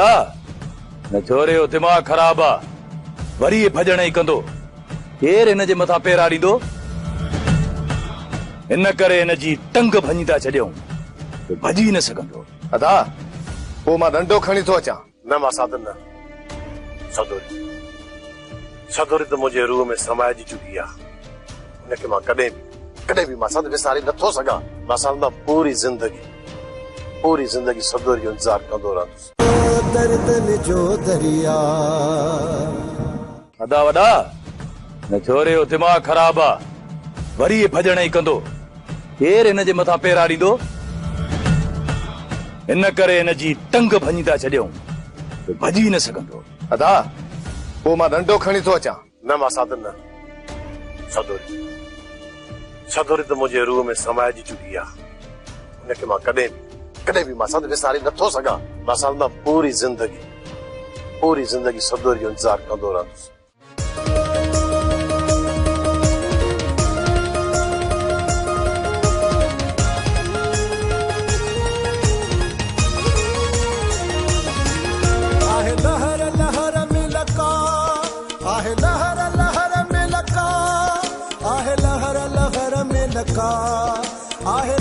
न छोरे जो दिमाग़ ख़राब आ, वरी भजण ई कंदो। केर इन जे मथां पेरा ॾींदो? इन करे इन जी टंग भञी था छॾियूं, भॼी न सघंदो। अदा पोइ मां डंडो खणी थो अचां। न मां साधन न, सदोरी सदोरी त मुंहिंजे रूह में समाइजी चुकी आहे। हिनखे मां कॾहिं बि मां सद विसारे नथो सघां। मां सां पूरी ज़िंदगी सदोरी जो इंतज़ार कंदो रहंदुसि। अदा वॾा, न छोरे जो दिमाग़ ख़राब आ, वरी भजण ई कंदो। केर इन जे मथां पेरा ॾींदो? इन करे इन जी टंग भञी था छॾियूं, भॼी न सघंदो। अदा पोइ मां डंडो खणी थो अचां। न मां साधन न, सदोरी त मुंहिंजे रूह में समाइजी चुकी आहे। हिनखे मां कॾहिं बि मां सद विसारे नथो सघां। मां सां पूरी ज़िंदगी सदोरी जो इंतज़ार कंदो रहंदुसि। लहर में लका आहे।